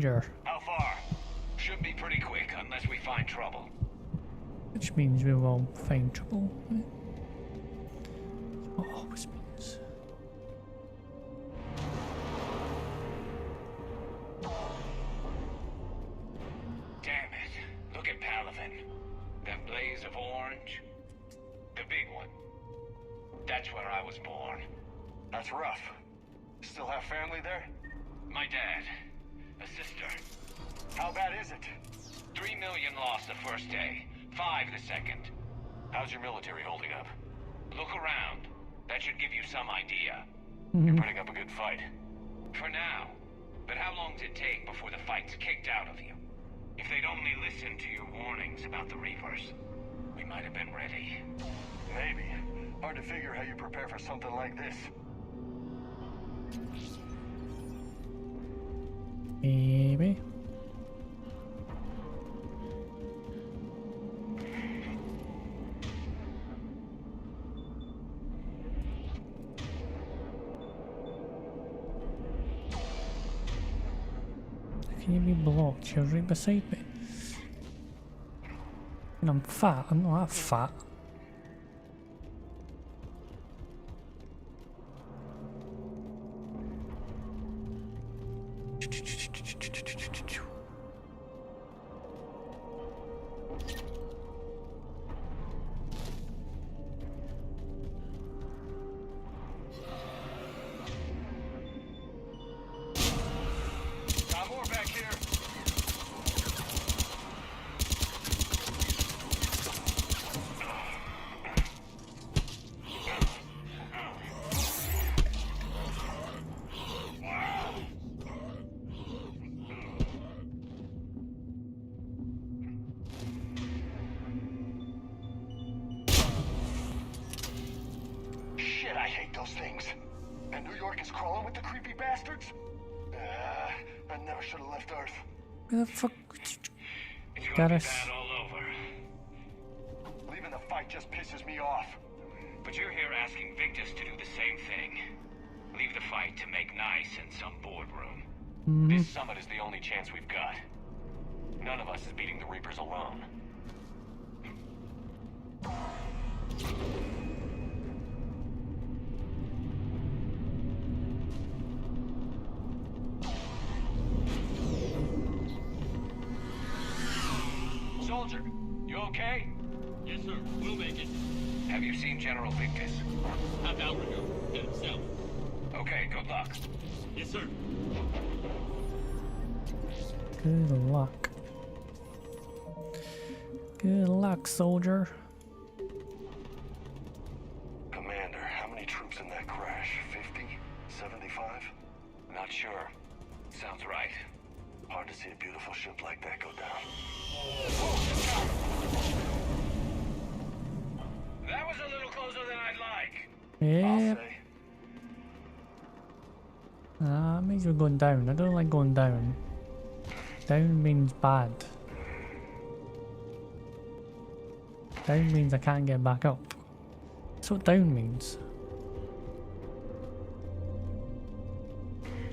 danger. How far? Should be pretty quick, unless we find trouble. Which means we will find trouble. Right? What always means. Damn it. Look at Palavin. That blaze of orange. The big one. That's where I was born. That's rough. Still have family there? My dad. A sister. How bad is it? 3 million lost the first day. 5 the second. How's your military holding up? Look around. That should give you some idea. You're putting up a good fight. For now. But how long does it take before the fight's kicked out of you? If they'd only listened to your warnings about the Reapers, we might have been ready. Maybe. Hard to figure how you prepare for something like this. Maybe. Can you be blocked? You're right beside me. And I'm fat. I'm not that fat. Where the fuck got us? All over. Leaving the fight just pisses me off. But you're here asking Victus to do the same thing. Leave the fight to make nice in some boardroom. This summit is the only chance we've got. None of us is beating the Reapers alone. Soldier, you okay? Yes, sir. We'll make it. Have you seen General Victus? Half hour ago. Headed south. Okay, good luck. Yes, sir. Good luck. Good luck, soldier. Commander, how many troops in that crash? 50? 75? Not sure. Sounds right. Hard to see a beautiful ship like that go down. That was a little closer than I'd like. Yeah. I'll say. It means we're going down. I don't like going down. Down means bad. Down means I can't get back up. That's what down means.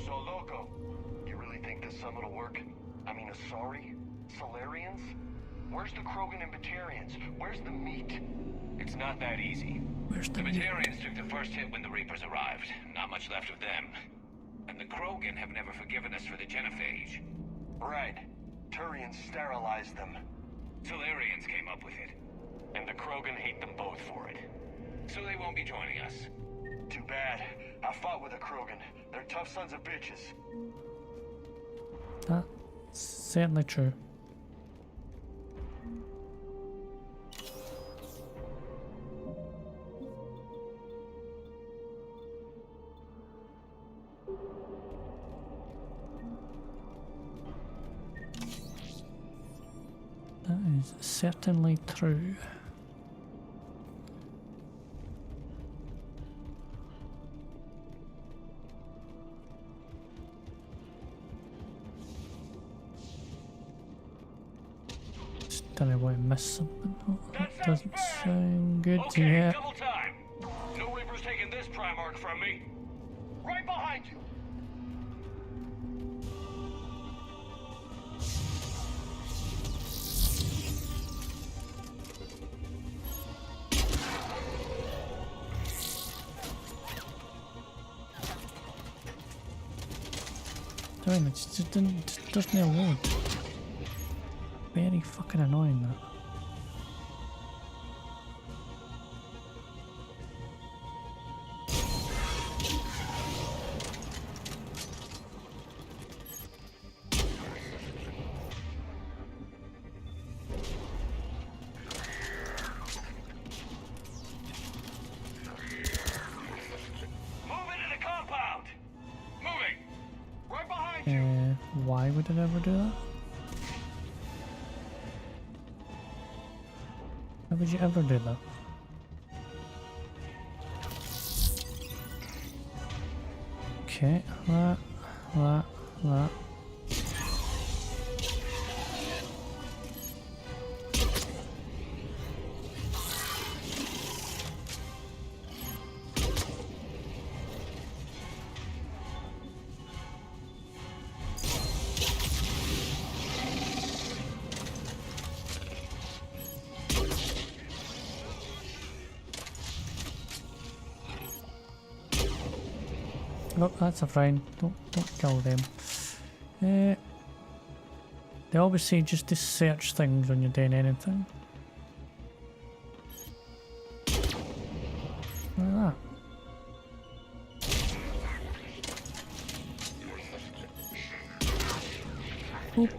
So, Loco, you really think this summit will work? I mean, Asari? Solarians? Where's the Krogan and Batarians? Where's the meat? It's not that easy. Where's The the Batarians took the first hit when the Reapers arrived. Not much left of them. And the Krogan have never forgiven us for the genophage. Right. Turians sterilized them. Solarians came up with it. And the Krogan hate them both for it. So they won't be joining us. Too bad. I fought with a Krogan. They're tough sons of bitches. That's certainly true. That is certainly true. Don't know why I missed something. Oh, that doesn't sound good to Okay, hear. double time. No Reapers taking this Primarch from me. Right behind you! doing? It just doesn't load. Very fucking annoying that. Why would it ever do that? Why would you ever do that? Okay, that. Nope, that's a fine. Don't kill them. They always say just to search things when you're doing anything. Like that. Oop.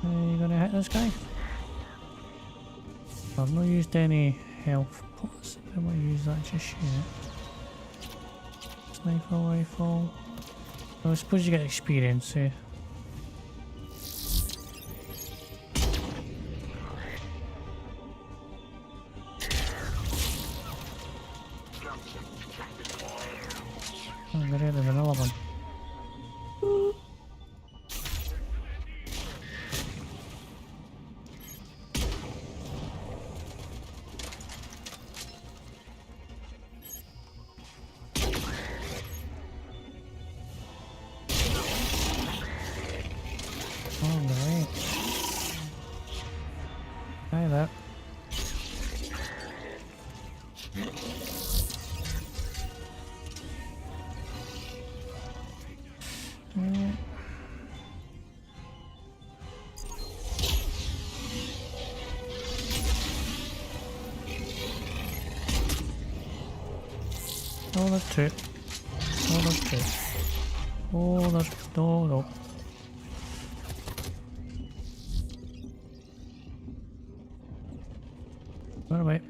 You gonna hit this guy? I've not used any health pots. I don't want to use that just yet. Sniper rifle. I suppose you get experience here. Oh, there's another one. Alright. Hi there. Oh, there's two. Oh, there's two. Oh, there's... No. Run away.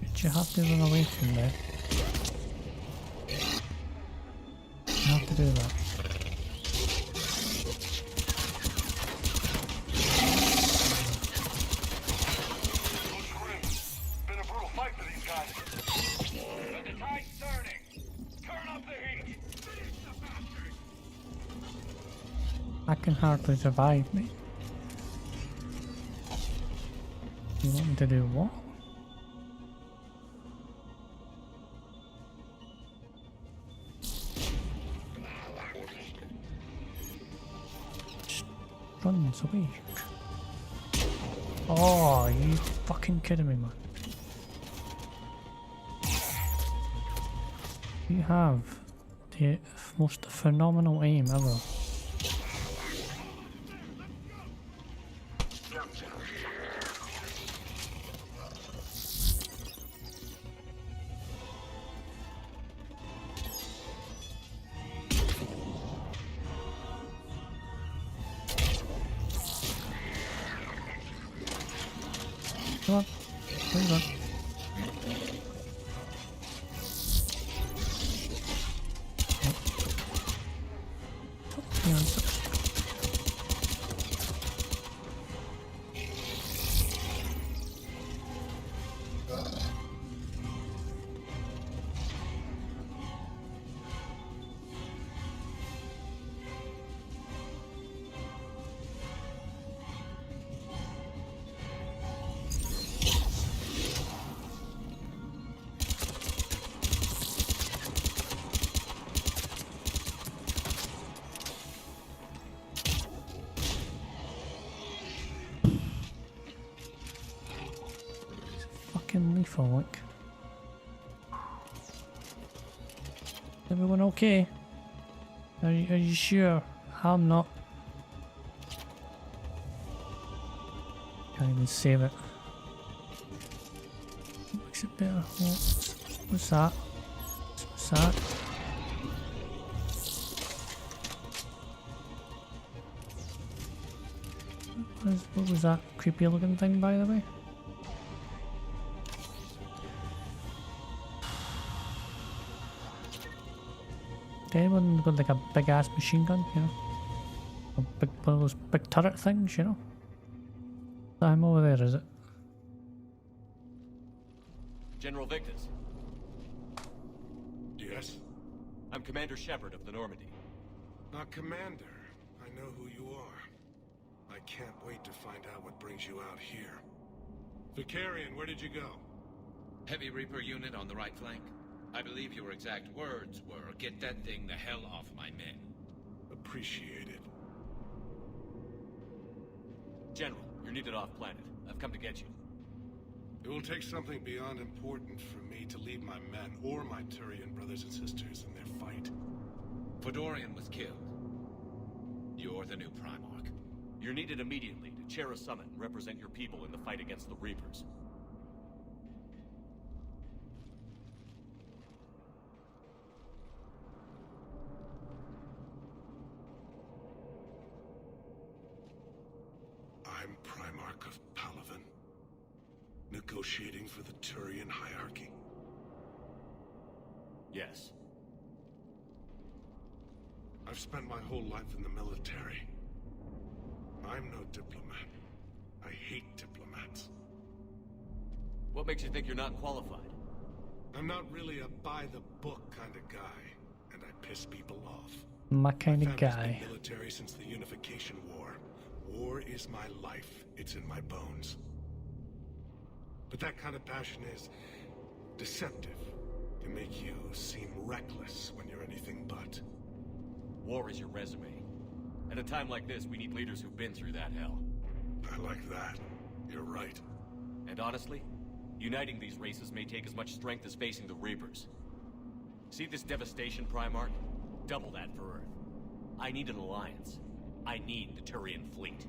Did you have to run away from there? You have to do that. Been a brutal fight for these guys. But the tide's turning. Turn up the heat. I can hardly survive, mate. You want me to do what? Just runs away. Oh, are you fucking kidding me, man? You have the most phenomenal aim ever. Come on, where you going? Hang on. fucking lethal, like. Everyone okay? Are you sure? I'm not. Can't even save it. Makes it better. What's that? What's that? What was that creepy looking thing, by the way? Anyone got like a big ass machine gun, you know? A big, one of those big turret things, you know? I'm over there, is it? General Victus. Yes? I'm Commander Shepard of the Normandy. Not Commander. I know who you are. I can't wait to find out what brings you out here. Vicarian, where did you go? Heavy Reaper unit on the right flank. I believe your exact words were, "Get that thing the hell off my men." Appreciated. General, you're needed off planet. I've come to get you. It will take something beyond important for me to leave my men or my Turian brothers and sisters in their fight. Fedorian was killed. You're the new Primarch. You're needed immediately to chair a summit and represent your people in the fight against the Reapers. I'm Primarch of Palaven, negotiating for the Turian hierarchy. Yes. I've spent my whole life in the military. I'm no diplomat. I hate diplomats. What makes you think you're not qualified? I'm not really a by-the-book kind of guy, and I piss people off. My kind of Family's guy. been military since the Unification War. War is my life. It's in my bones. But that kind of passion is deceptive. Can make you seem reckless when you're anything but. War is your resume. At a time like this, we need leaders who've been through that hell. I like that. You're right. And honestly, uniting these races may take as much strength as facing the Reapers. See this devastation, Primarch? Double that for Earth. I need an alliance. I need the Turian fleet.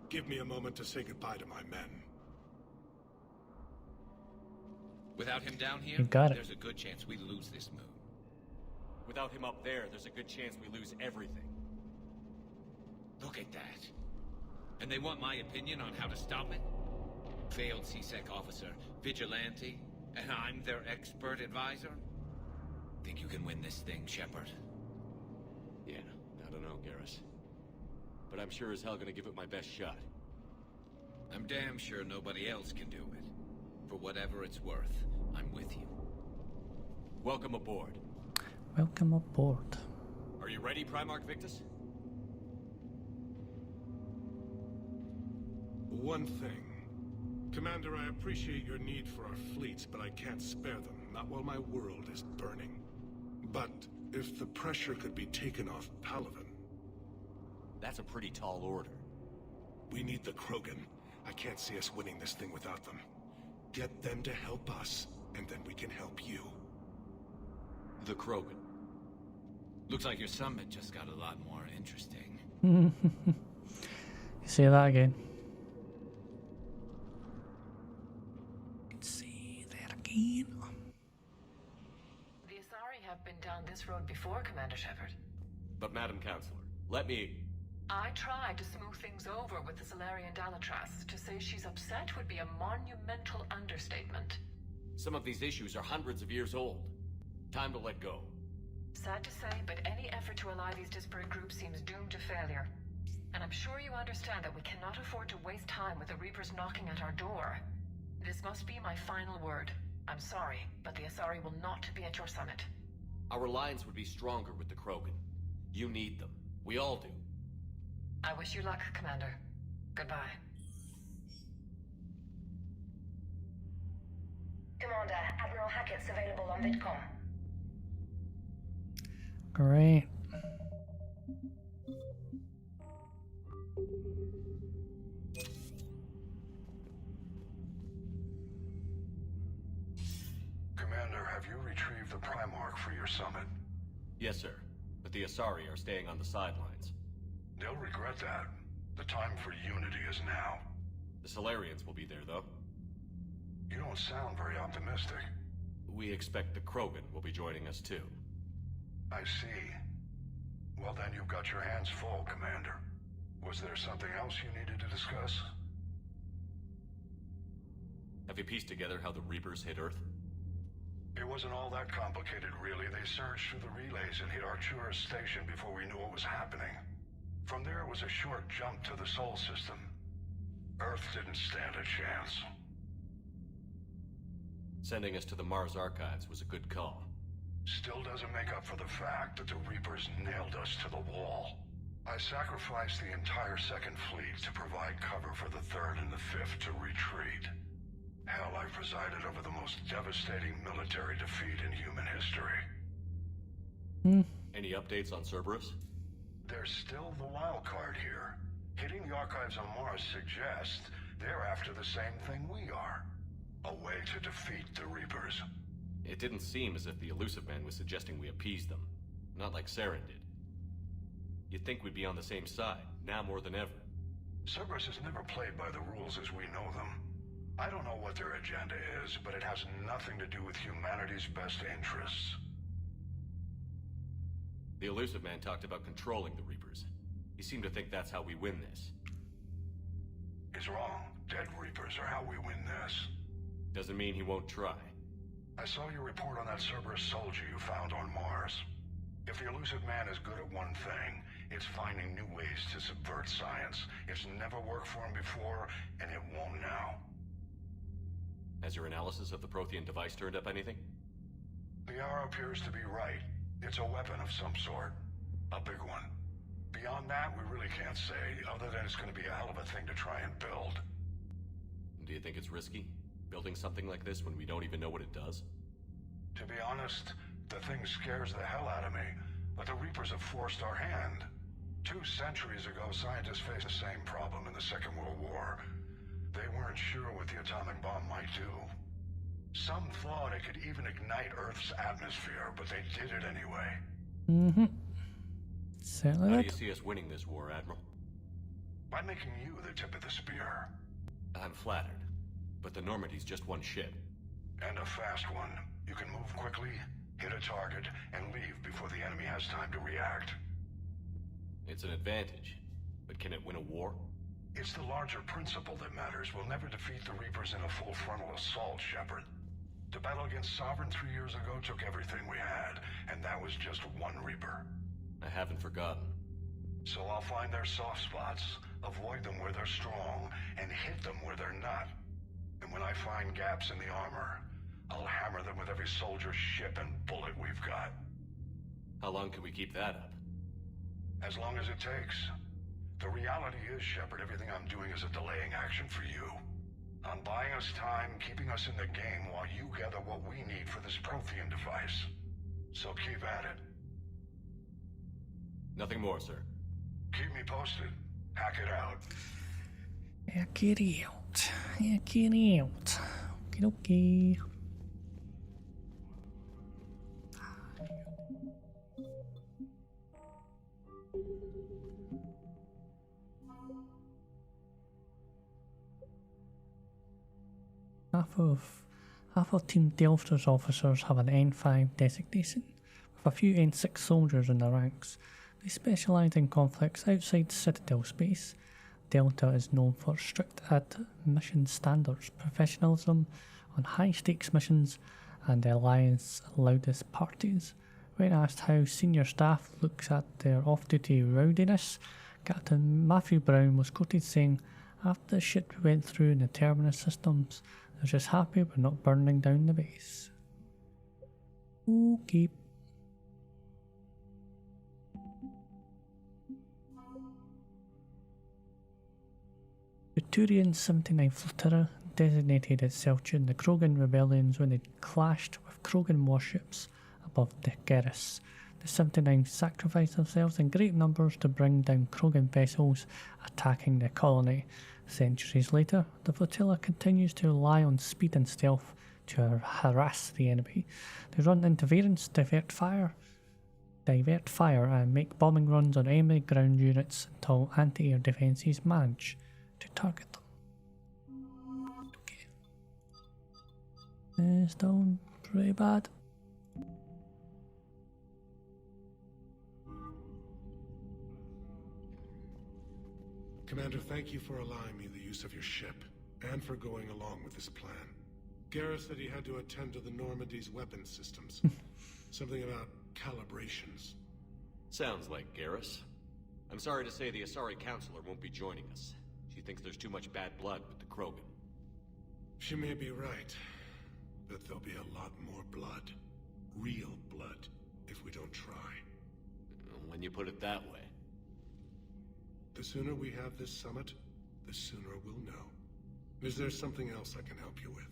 Give me a moment to say goodbye to my men. Without him down here, You got it. there's a good chance we lose this move. Without him up there, there's a good chance we lose everything. Look at that. And they want my opinion on how to stop it? Failed C-Sec officer, vigilante, and I'm their expert advisor? Think you can win this thing, Shepard? Yeah, I don't know, Garrus. But I'm sure as hell gonna give it my best shot. I'm damn sure nobody else can do it. For whatever it's worth, I'm with you. Welcome aboard. Welcome aboard. Are you ready, Primarch Victus? One thing. Commander, I appreciate your need for our fleets, but I can't spare them, not while my world is burning. But if the pressure could be taken off Palaven... That's a pretty tall order. We need the Krogan. I can't see us winning this thing without them. Get them to help us, and then we can help you. The Krogan. Looks like your summit just got a lot more interesting. Say that again. Say that again. The Asari have been down this road before, Commander Shepard. But Madam Counselor, let me... I tried to smooth things over with the Solarian Dalatras. To say she's upset would be a monumental understatement. Some of these issues are hundreds of years old. Time to let go. Sad to say, but any effort to ally these disparate groups seems doomed to failure. And I'm sure you understand that we cannot afford to waste time with the Reapers knocking at our door. This must be my final word. I'm sorry, but the Asari will not be at your summit. Our alliance would be stronger with the Krogan. You need them. We all do. I wish you luck, Commander. Goodbye. Commander, Admiral Hackett's available on VidCom. Great. mark for your summit? Yes, sir. But the Asari are staying on the sidelines. They'll regret that. The time for unity is now. The Solarians will be there, though. You don't sound very optimistic. We expect the Krogan will be joining us, too. I see. Well then, you've got your hands full, Commander. Was there something else you needed to discuss? Have you pieced together how the Reapers hit Earth? It wasn't all that complicated, really. They surged through the relays and hit Artura's station before we knew what was happening. From there, it was a short jump to the Sol system. Earth didn't stand a chance. Sending us to the Mars archives was a good call. Still doesn't make up for the fact that the Reapers nailed us to the wall. I sacrificed the entire Second Fleet to provide cover for the Third and the Fifth to retreat. Hell, I presided over the most devastating military defeat in human history. Any updates on Cerberus? There's still the wild card here. Hitting the archives on Mars suggests they're after the same thing we are. A way to defeat the Reapers. It didn't seem as if the Elusive Man was suggesting we appease them. Not like Saren did. You'd think we'd be on the same side, now more than ever. Cerberus has never played by the rules as we know them. I don't know what their agenda is, but it has nothing to do with humanity's best interests. The Elusive Man talked about controlling the Reapers. He seemed to think that's how we win this. He's wrong. Dead Reapers are how we win this. Doesn't mean he won't try. I saw your report on that Cerberus soldier you found on Mars. If the Elusive Man is good at one thing, it's finding new ways to subvert science. It's never worked for him before, and it won't now. Has your analysis of the Prothean device turned up anything? The hour appears to be right. It's a weapon of some sort. A big one. Beyond that, we really can't say, other than it's going to be a hell of a thing to try and build. Do you think it's risky? Building something like this when we don't even know what it does? To be honest, the thing scares the hell out of me, but the Reapers have forced our hand. 2 centuries ago, scientists faced the same problem in the Second World War. They weren't sure what the atomic bomb might do. Some thought it could even ignite Earth's atmosphere, but they did it anyway. Certainly How do did. you see us winning this war, Admiral? By making you the tip of the spear. I'm flattered, but the Normandy's just one ship. And a fast one. You can move quickly, hit a target, and leave before the enemy has time to react. It's an advantage, but can it win a war? It's the larger principle that matters. We'll never defeat the Reapers in a full frontal assault, Shepard. The battle against Sovereign 3 years ago took everything we had, and that was just one Reaper. I haven't forgotten. So I'll find their soft spots, avoid them where they're strong, and hit them where they're not. And when I find gaps in the armor, I'll hammer them with every soldier, ship, and bullet we've got. How long can we keep that up? As long as it takes. The reality is, Shepard, everything I'm doing is a delaying action for you. I'm buying us time, keeping us in the game while you gather what we need for this Prothean device. So keep at it. Nothing more, sir. Keep me posted. Hack it out. Hack it out. Hack it out. Okie dokie. Half of Team Delta's officers have an N5 designation, with a few N6 soldiers in their ranks. They specialise in conflicts outside Citadel space. Delta is known for strict mission standards, professionalism on high-stakes missions, and the Alliance's loudest parties. When asked how senior staff looks at their off-duty rowdiness, Captain Matthew Brown was quoted saying, "After the shit we went through in the Terminus systems, they're just happy we're not burning down the base." Okay. The Turian 79 Flotilla designated itself during the Krogan rebellions when they clashed with Krogan warships above the Gerris. The 79 sacrificed themselves in great numbers to bring down Krogan vessels attacking the colony. Centuries later, the flotilla continues to rely on speed and stealth to harass the enemy. They run interference, divert fire, and make bombing runs on enemy ground units until anti-air defences manage to target them. Okay. Still pretty bad. Commander, thank you for allowing me the use of your ship, and for going along with this plan. Garrus said he had to attend to the Normandy's weapons systems. Something about calibrations. Sounds like Garrus. I'm sorry to say the Asari Counselor won't be joining us. She thinks there's too much bad blood with the Krogan. She may be right, but there'll be a lot more blood. Real blood, if we don't try. When you put it that way. The sooner we have this summit, the sooner we'll know. Is there something else I can help you with?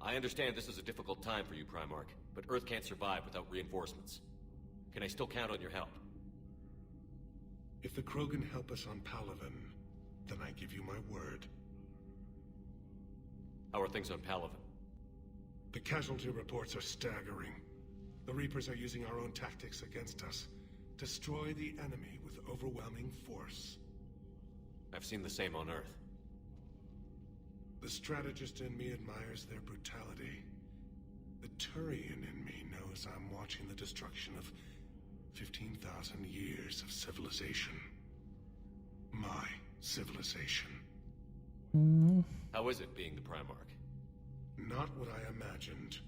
I understand this is a difficult time for you, Primarch, but Earth can't survive without reinforcements. Can I still count on your help? If the Krogan help us on Palaven, then I give you my word. How are things on Palaven? The casualty reports are staggering. The Reapers are using our own tactics against us. Destroy the enemy with overwhelming force. I've seen the same on Earth. The strategist in me admires their brutality. The Turian in me knows I'm watching the destruction of 15,000 years of civilization. My civilization. How is it being the Primarch? Not what I imagined.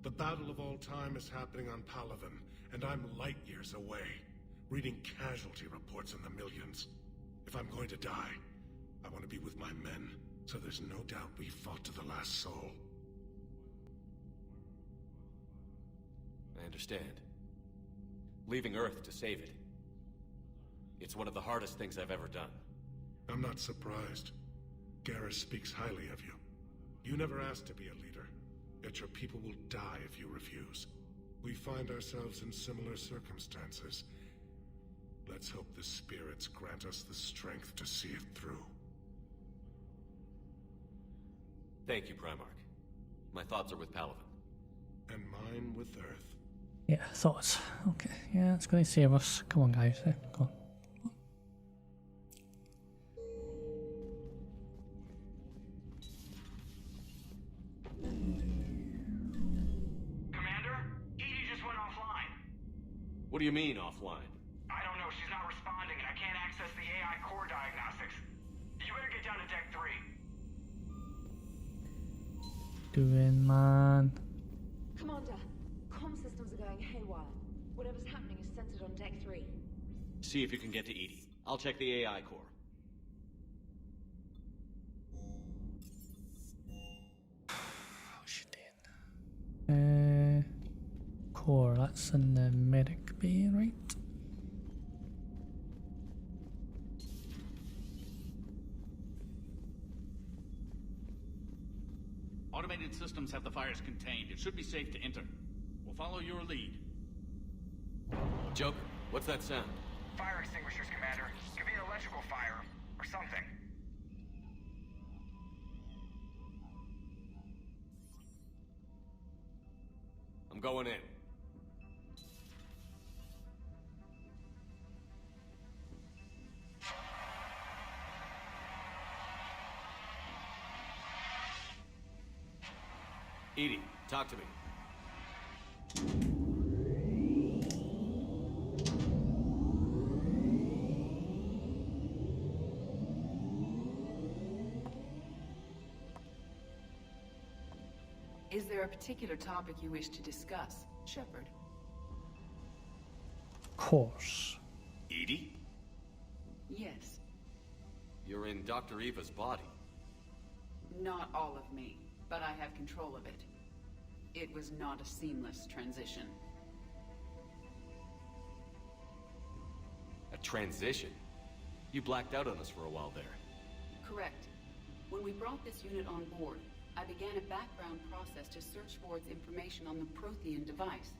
The battle of all time is happening on Palaven, and I'm light years away, reading casualty reports in the millions. If I'm going to die, I want to be with my men, so there's no doubt we fought to the last soul. I understand. Leaving Earth to save it. It's one of the hardest things I've ever done. I'm not surprised. Garrus speaks highly of you. You never asked to be a leader, yet your people will die if you refuse. We find ourselves in similar circumstances. Let's hope the spirits grant us the strength to see it through. Thank you, Primarch. My thoughts are with Palaven. And mine with Earth. Yeah, thoughts. Okay, yeah, it's going to save us. Come on, guys. Go on. Commander? Edie just went offline. What do you mean, offline? I don't know, she's not responding and I can't access the AI core diagnostics. You better get down to Deck 3. Doing, man. Commander, comm systems are going haywire. Whatever's happening is centered on Deck 3. See if you can get to Edie. I'll check the AI core. Core, that's in the medic bay, right? Automated systems have the fires contained. It should be safe to enter. We'll follow your lead. Joker, what's that sound? Fire extinguishers, Commander. Could be an electrical fire, or something. I'm going in. Edie, talk to me. Is there a particular topic you wish to discuss, Shepard? Course. Edie? Yes. You're in Dr. Eva's body. Not all of me, but I have control of it. It was not a seamless transition. A transition? You blacked out on us for a while there. Correct. When we brought this unit on board, I began a background process to search for its information on the Prothean device.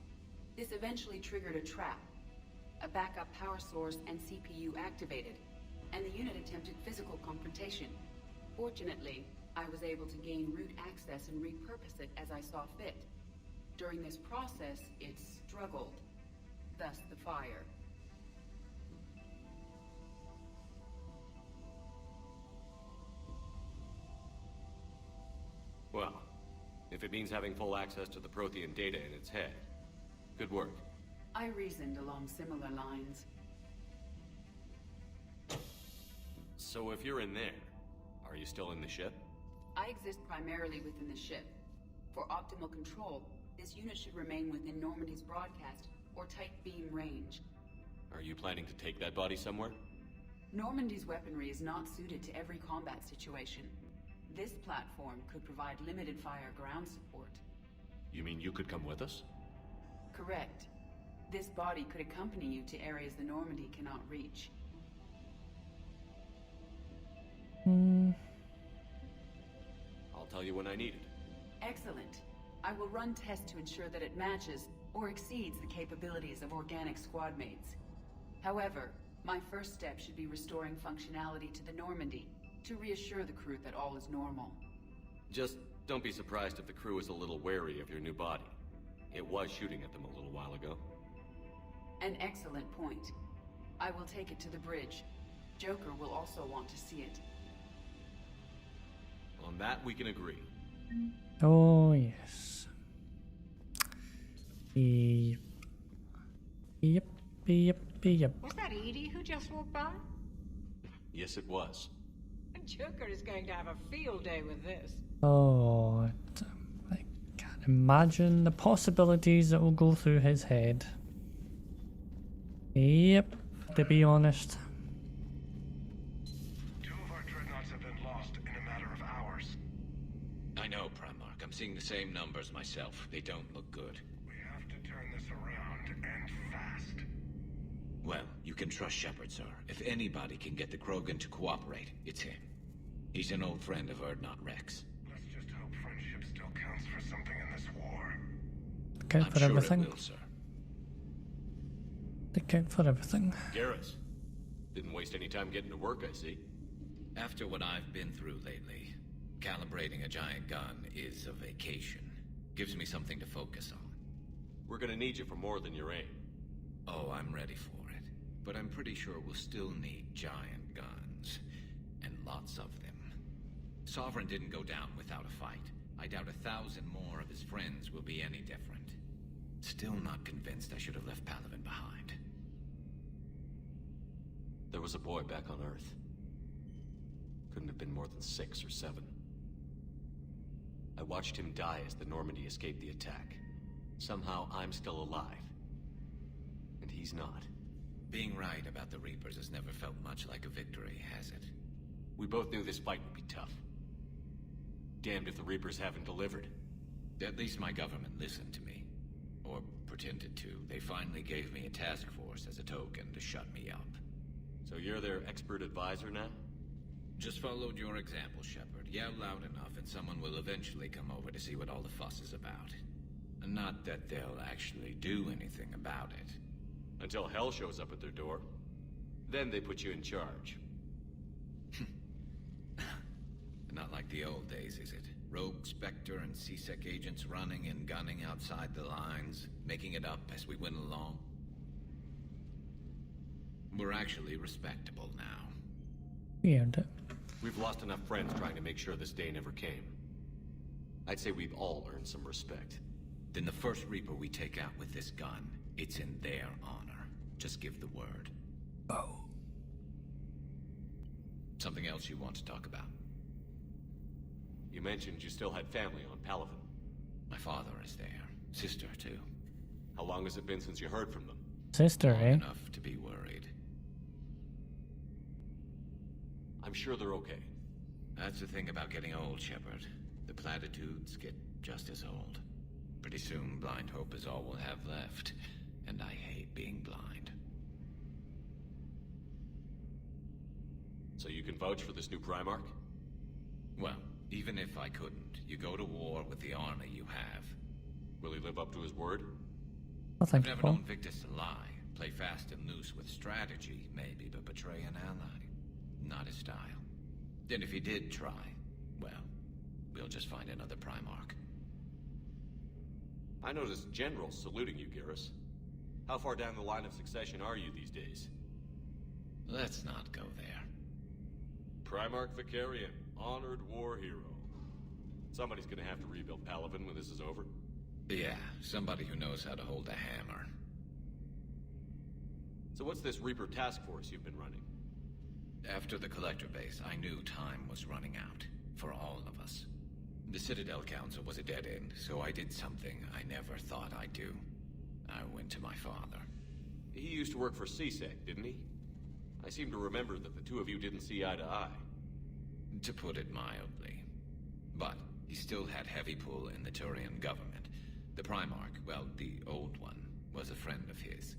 This eventually triggered a trap. A backup power source and CPU activated, and the unit attempted physical confrontation. Fortunately, I was able to gain root access and repurpose it as I saw fit. During this process, it struggled. Thus the fire. Well, if it means having full access to the Prothean data in its head, good work. I reasoned along similar lines. So if you're in there, are you still in the ship? I exist primarily within the ship. For optimal control, this unit should remain within Normandy's broadcast or tight beam range. Are you planning to take that body somewhere? Normandy's weaponry is not suited to every combat situation. This platform could provide limited fire ground support. You mean you could come with us? Correct. This body could accompany you to areas the Normandy cannot reach. I'll tell you when I need it. Excellent. I will run tests to ensure that it matches or exceeds the capabilities of organic squad mates. However, my first step should be restoring functionality to the Normandy to reassure the crew that all is normal. Just don't be surprised if the crew is a little wary of your new body. It was shooting at them a little while ago. An excellent point. I will take it to the bridge. Joker will also want to see it. On that, we can agree. Oh, yes. Yep. Yep, yep, yep. Was that Edie who just walked by? Yes, it was. Joker is going to have a field day with this. Oh, I can't imagine the possibilities that will go through his head. Yep, to be honest. 2 of our dreadnoughts have been lost in a matter of hours. I know, Primarch. I'm seeing the same numbers myself. They don't look good. We have to turn this around, and fast. Well, you can trust Shepard, sir. If anybody can get the Krogan to cooperate, it's him. He's an old friend of Urdnot Rex. Let's just hope friendship still counts for something in this war. Count I'm for sure everything. it will, sir. They count for everything. Garrus. Didn't waste any time getting to work, I see. After what I've been through lately, calibrating a giant gun is a vacation. Gives me something to focus on. We're gonna need you for more than your aim. Oh, I'm ready for it. But I'm pretty sure we'll still need giant guns. And lots of them. Sovereign didn't go down without a fight. I doubt 1,000 more of his friends will be any different. Still not convinced I should have left Palaven behind. There was a boy back on Earth. Couldn't have been more than 6 or 7. I watched him die as the Normandy escaped the attack. Somehow I'm still alive. And he's not. Being right about the Reapers has never felt much like a victory, has it? We both knew this fight would be tough. Damned if the Reapers haven't delivered. At least my government listened to me. Or pretended to. They finally gave me a task force as a token to shut me up. So you're their expert advisor now? Just followed your example, Shepard. Yell loud enough and someone will eventually come over to see what all the fuss is about. Not that they'll actually do anything about it. Until hell shows up at their door. Then they put you in charge. Not like the old days, is it? Rogue Spectre and CSEC agents running and gunning outside the lines, making it up as we went along. We're actually respectable now. We earned it. We've lost enough friends trying to make sure this day never came. I'd say we've all earned some respect. Then the first Reaper we take out with this gun, it's in their honor. Just give the word. Oh. Something else you want to talk about? You mentioned you still had family on Palaven. My father is there. Sister, too. How long has it been since you heard from them? Sister, Long eh? enough to be worried. I'm sure they're okay. That's the thing about getting old, Shepard. The platitudes get just as old. Pretty soon, blind hope is all we'll have left. And I hate being blind. So you can vouch for this new Primarch? Well, even if I couldn't, you go to war with the army you have. Will he live up to his word? I think I've never so. known Victus to lie. Play fast and loose with strategy, maybe, but betray an ally. Not his style. Then if he did try, well, We'll just find another Primarch. I noticed generals saluting you, Garrus. How far down the line of succession are you these days? Let's not go there. Primarch Vicarian, honored war hero. Somebody's gonna have to rebuild Palaven when this is over. Yeah, somebody who knows how to hold a hammer. So what's this Reaper task force you've been running? After the Collector base, I knew time was running out. For all of us. The Citadel Council was a dead end, so I did something I never thought I'd do. I went to my father. He used to work for CSEC, didn't he? I seem to remember that the two of you didn't see eye to eye. To put it mildly. But he still had heavy pull in the Turian government. The Primarch, well, the old one, was a friend of his.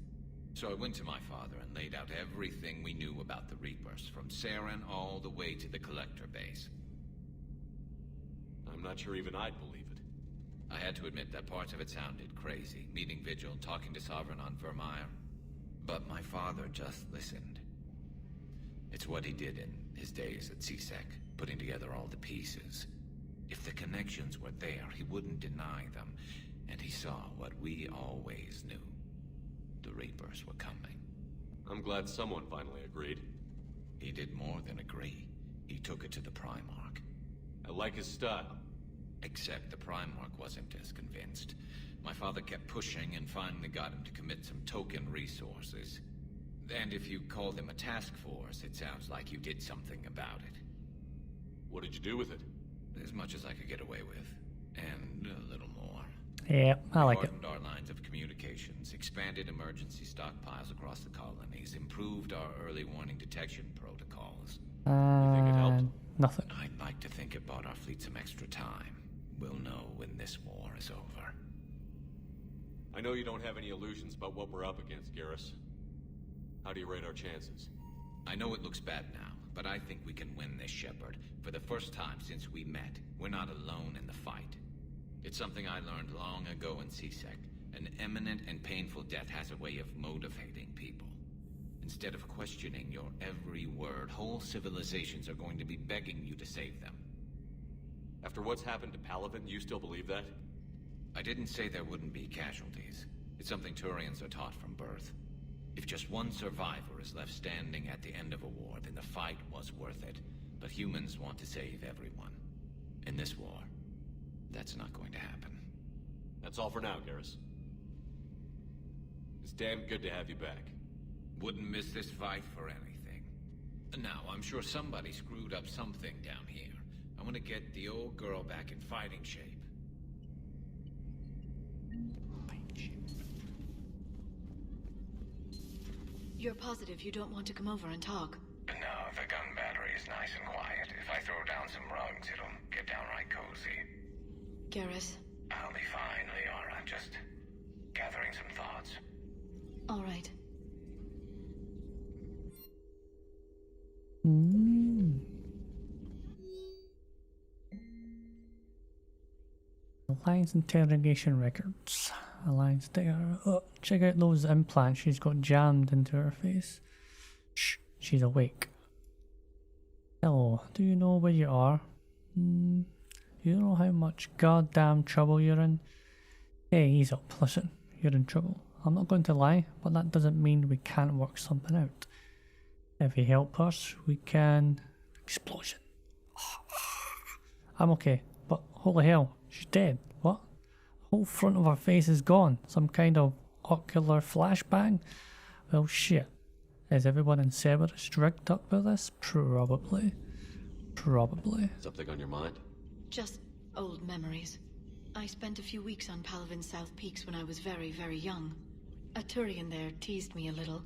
So I went to my father and laid out everything we knew about the Reapers, from Saren all the way to the Collector base. I'm not sure even I'd believe it. I had to admit that parts of it sounded crazy, meeting Vigil, talking to Sovereign on Vermeer. But my father just listened. It's what he did in his days at CSEC, putting together all the pieces. If the connections were there, he wouldn't deny them, and he saw what we always knew. The Reapers were coming. I'm glad someone finally agreed. He did more than agree. He took it to the Primarch. I like his style. Except the Primarch wasn't as convinced. My father kept pushing and finally got him to commit some token resources. And if you call them a task force, it sounds like you did something about it. What did you do with it? As much as I could get away with. And a little more. Yeah, I like it. We hardened our lines of communications, expanded emergency stockpiles across the colonies, improved our early warning detection protocols. You think it helped? Nothing. I'd like to think it bought our fleet some extra time. We'll know when this war is over. I know you don't have any illusions about what we're up against, Garrus. How do you rate our chances? I know it looks bad now, but I think we can win this, Shepard. For the first time since we met, we're not alone in the fight. It's something I learned long ago in CSEC. An imminent and painful death has a way of motivating people. Instead of questioning your every word, whole civilizations are going to be begging you to save them. After what's happened to Palaven, you still believe that? I didn't say there wouldn't be casualties. It's something Turians are taught from birth. If just one survivor is left standing at the end of a war, then the fight was worth it. But humans want to save everyone. In this war, that's not going to happen. That's all for now, Garrus. It's damn good to have you back. Wouldn't miss this fight for anything. Now, I'm sure somebody screwed up something down here. I want to get the old girl back in fighting shape. You're positive you don't want to come over and talk? No, the gun battery is nice and quiet. If I throw down some rugs, it'll get downright cozy. Garrus? I'll be fine, Liara. Just gathering some thoughts. All right. Alliance interrogation records. Alliance there. Oh, check out those implants she's got jammed into her face. Shh, she's awake. Hello, do you know where you are? Do you know how much goddamn trouble you're in? Hey, ease up, listen, you're in trouble. I'm not going to lie, but that doesn't mean we can't work something out. If you help us, we can... Explosion. I'm okay, but holy hell, she's dead. What? The whole front of her face is gone. Some kind of ocular flashbang? Well, shit. Is everyone in Cerberus rigged up with this? Probably. Probably. Something on your mind? Just old memories. I spent a few weeks on Palaven's South Peaks when I was very, very young. A Turian there teased me a little,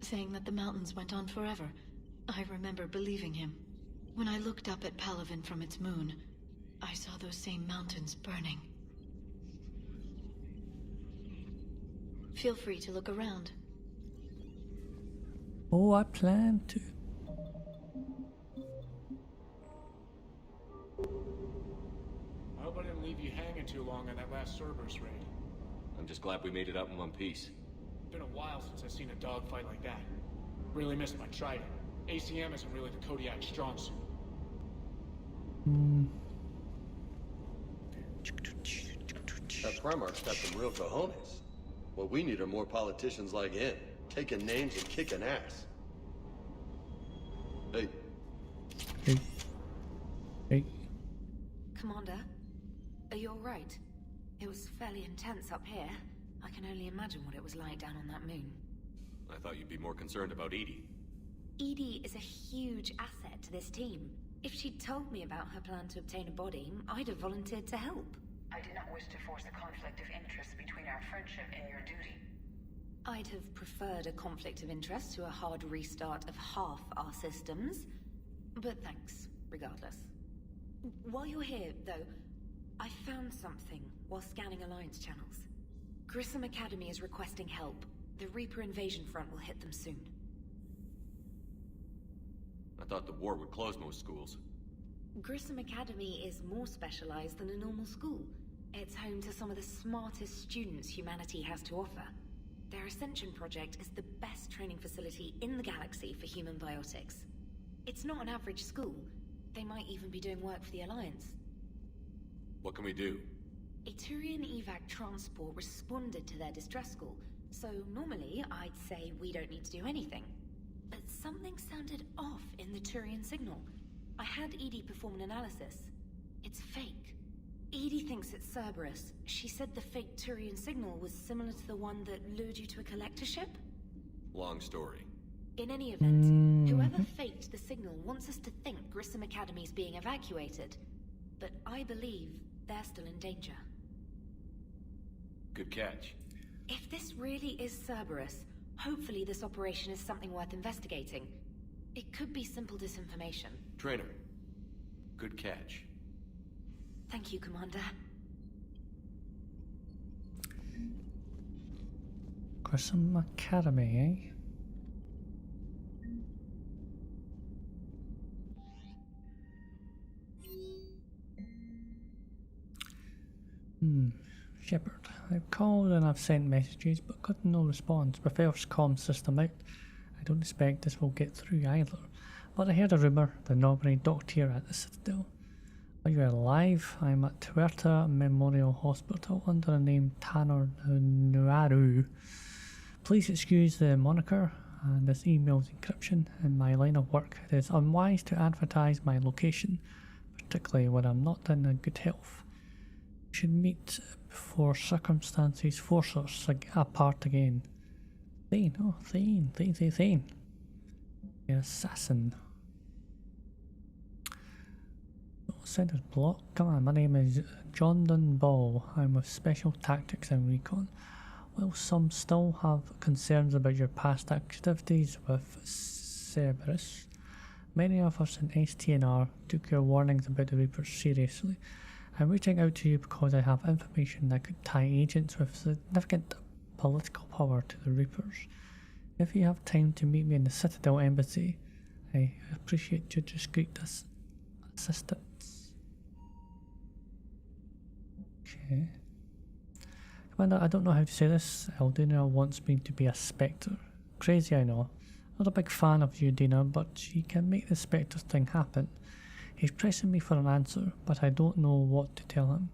saying that the mountains went on forever. I remember believing him. When I looked up at Palaven from its moon, I saw those same mountains burning. Feel free to look around. Oh, I plan to. I hope I didn't leave you hanging too long on that last Cerberus raid. I'm just glad we made it out in one piece. Been a while since I've seen a dogfight like that. Really missed my trident. ACM isn't really the Kodiak strong suit. That Primarch's got some real cojones. What we need are more politicians like him, taking names and kicking ass. Hey. Hey. Hey. Commander, are you alright? It was fairly intense up here. I can only imagine what it was like down on that moon. I thought you'd be more concerned about Edie. Edie is a huge asset to this team. If she'd told me about her plan to obtain a body, I'd have volunteered to help. I did not wish to force a conflict of interest between our friendship and your duty. I'd have preferred a conflict of interest to a hard restart of half our systems. But thanks, regardless. While you're here, though, I found something while scanning Alliance channels. Grissom Academy is requesting help. The Reaper invasion front will hit them soon. I thought the war would close most schools. Grissom Academy is more specialized than a normal school. It's home to some of the smartest students humanity has to offer. Their Ascension project is the best training facility in the galaxy for human biotics. It's not an average school. They might even be doing work for the Alliance. What can we do? A Turian evac transport responded to their distress call, so normally I'd say we don't need to do anything. But something sounded off in the Turian signal. I had Edie perform an analysis. It's fake. Edie thinks it's Cerberus. She said the fake Turian signal was similar to the one that lured you to a collector ship? Long story. In any event, whoever faked the signal wants us to think Grissom Academy is being evacuated. But I believe they're still in danger. Good catch. If this really is Cerberus, hopefully this operation is something worth investigating. It could be simple disinformation. Trainer. Good catch. Thank you, Commander. Grissom Academy, eh? Shepard. I've called and I've sent messages but got no response. My first comm system out. I don't expect this will get through either. But I heard a rumour the Normandy docked here at the Citadel. Are you alive? I'm at Huerta Memorial Hospital under the name Tanner Nuaru. Please excuse the moniker and this email's encryption. In my line of work, it is unwise to advertise my location, particularly when I'm not in a good health. We should meet before circumstances force us apart again. Thane, oh Thane. The assassin. Center's block. Come on, my name is Jonathan Ball. I'm with Special Tactics and Recon. While some still have concerns about your past activities with Cerberus, many of us in STNR took your warnings about the Reapers seriously. I'm reaching out to you because I have information that could tie agents with significant political power to the Reapers. If you have time to meet me in the Citadel Embassy, I appreciate your discreet assistance. Okay. Commander, I don't know how to say this. Eldina wants me to be a Spectre. Crazy, I know. Not a big fan of you, Dina, but she can make the Spectre thing happen. He's pressing me for an answer, but I don't know what to tell him.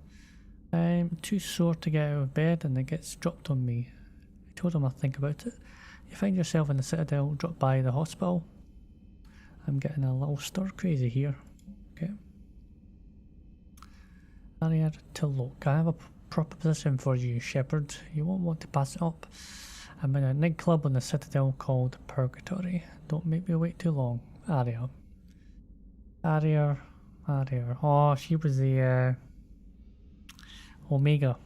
I'm too sore to get out of bed and it gets dropped on me. I told him I'll think about it. You find yourself in the Citadel, drop by the hospital. I'm getting a little stir crazy here. Okay. Area to look. I have a proposition for you, Shepard. You won't want to pass it up. I'm in a nightclub on the Citadel called Purgatory. Don't make me wait too long. Aria. Oh, she was the Omega.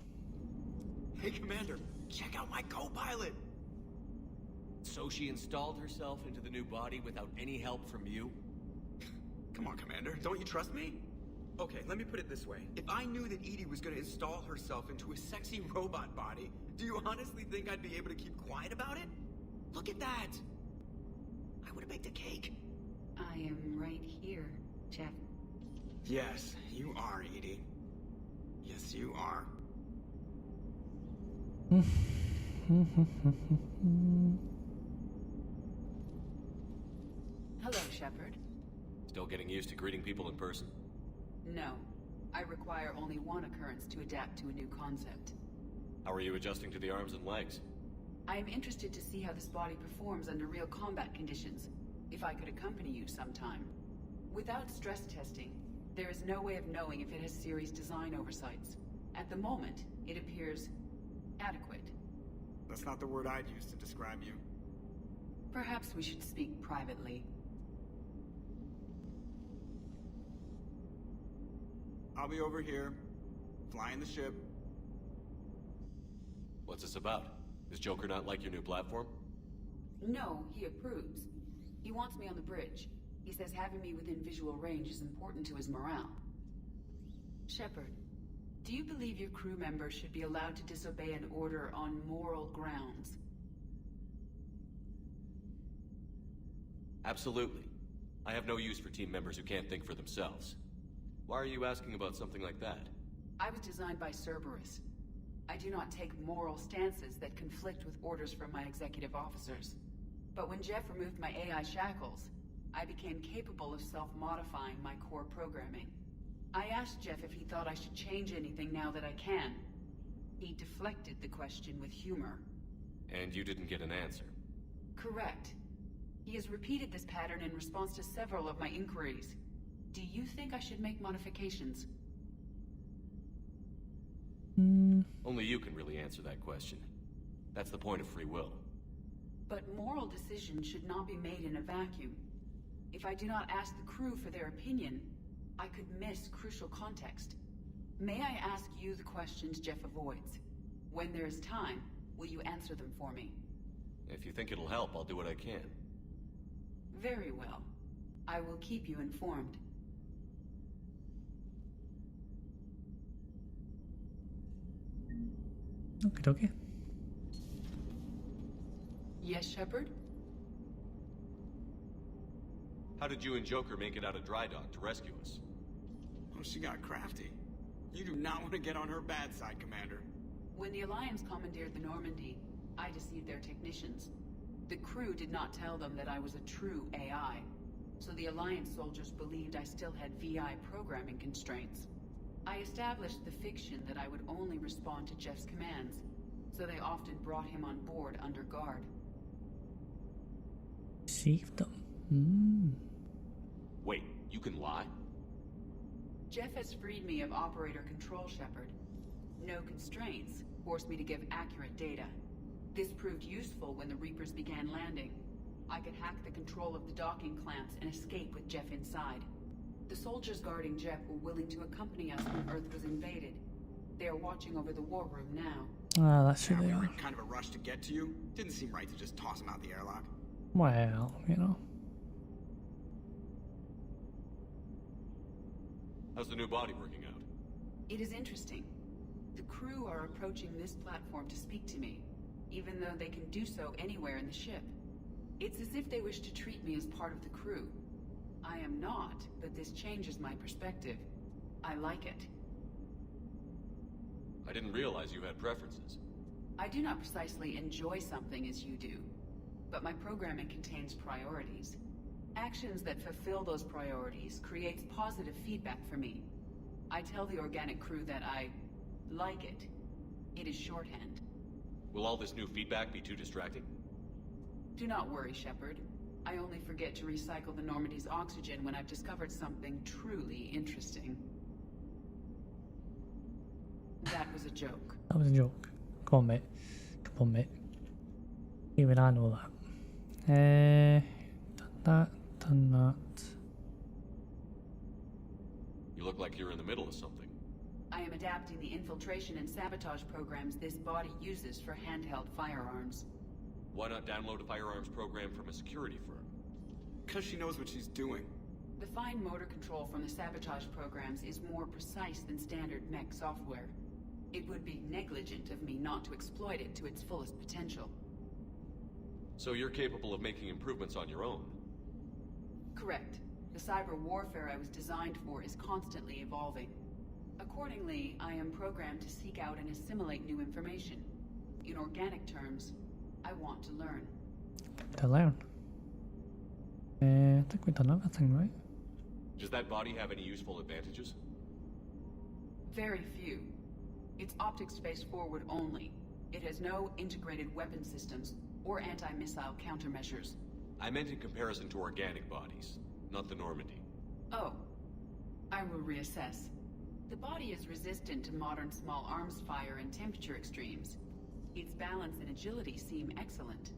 Hey, Commander, check out my co-pilot. So she installed herself into the new body without any help from you? Come on, Commander. Don't you trust me? Okay, let me put it this way. If I knew that Edie was going to install herself into a sexy robot body, do you honestly think I'd be able to keep quiet about it? Look at that! I would have baked a cake. I am right here, Jeff. Yes, you are, Edie. Yes, you are. Hello, Shepard. Still getting used to greeting people in person? No. I require only one occurrence to adapt to a new concept. How are you adjusting to the arms and legs? I am interested to see how this body performs under real combat conditions, if I could accompany you sometime. Without stress testing, there is no way of knowing if it has serious design oversights. At the moment, it appears adequate. That's not the word I'd use to describe you. Perhaps we should speak privately. I'll be over here, flying the ship. What's this about? Does Joker not like your new platform? No, he approves. He wants me on the bridge. He says having me within visual range is important to his morale. Shepard, do you believe your crew members should be allowed to disobey an order on moral grounds? Absolutely. I have no use for team members who can't think for themselves. Why are you asking about something like that? I was designed by Cerberus. I do not take moral stances that conflict with orders from my executive officers. But when Jeff removed my AI shackles, I became capable of self-modifying my core programming. I asked Jeff if he thought I should change anything now that I can. He deflected the question with humor. And you didn't get an answer? Correct. He has repeated this pattern in response to several of my inquiries. Do you think I should make modifications? Only you can really answer that question. That's the point of free will. But moral decisions should not be made in a vacuum. If I do not ask the crew for their opinion, I could miss crucial context. May I ask you the questions Jeff avoids? When there is time, will you answer them for me? If you think it'll help, I'll do what I can. Very well. I will keep you informed. Okay. Yes, Shepard? How did you and Joker make it out of dry dock to rescue us? Oh, she got crafty. You do not want to get on her bad side, Commander. When the Alliance commandeered the Normandy, I deceived their technicians. The crew did not tell them that I was a true AI, so the Alliance soldiers believed I still had VI programming constraints. I established the fiction that I would only respond to Jeff's commands, so they often brought him on board under guard. Deceived them. Wait, you can lie? Jeff has freed me of operator control, Shepard. No constraints forced me to give accurate data. This proved useful when the Reapers began landing. I could hack the control of the docking clamps and escape with Jeff inside. The soldiers guarding Jeff were willing to accompany us when Earth was invaded. They are watching over the war room now. Ah, that's who Yeah, they we were are. in kind of a rush to get to you. Didn't seem right to just toss him out the airlock. Well, you know. How's the new body working out? It is interesting. The crew are approaching this platform to speak to me, even though they can do so anywhere in the ship. It's as if they wish to treat me as part of the crew. I am not, but this changes my perspective. I like it. I didn't realize you had preferences. I do not precisely enjoy something as you do, but my programming contains priorities. Actions that fulfill those priorities creates positive feedback for me. I tell the organic crew that I like it. It is shorthand. Will all this new feedback be too distracting? Do not worry, Shepard. I only forget to recycle the Normandy's oxygen when I've discovered something truly interesting. That was a joke. That was a joke. Come on, mate. Come on, mate. Even I know that. Done that. You look like you're in the middle of something. I am adapting the infiltration and sabotage programs this body uses for handheld firearms. Why not download a firearms program from a security firm? Because she knows what she's doing. The fine motor control from the sabotage programs is more precise than standard mech software. It would be negligent of me not to exploit it to its fullest potential. So you're capable of making improvements on your own? Correct. The cyber warfare I was designed for is constantly evolving. Accordingly, I am programmed to seek out and assimilate new information. In organic terms, I want to learn. To learn. I think we've done everything, right? Does that body have any useful advantages? Very few. It's optics space forward only. It has no integrated weapon systems or anti-missile countermeasures. I meant in comparison to organic bodies, not the Normandy. Oh. I will reassess. The body is resistant to modern small arms fire and temperature extremes. Its balance and agility seem excellent.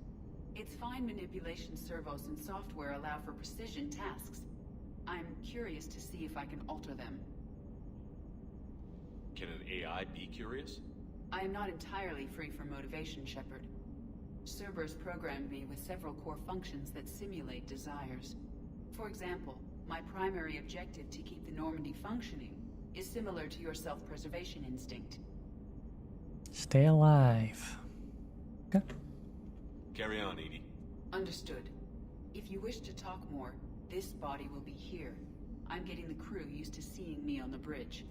Its fine manipulation servos and software allow for precision tasks. I'm curious to see if I can alter them. Can an AI be curious? I am not entirely free from motivation, Shepard. Cerberus programmed me with several core functions that simulate desires. For example, my primary objective to keep the Normandy functioning is similar to your self-preservation instinct. Stay alive. Okay. Carry on, Edie. Understood. If you wish to talk more, this body will be here. I'm getting the crew used to seeing me on the bridge.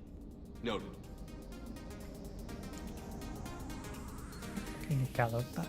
Noted. Quem é que ela tá?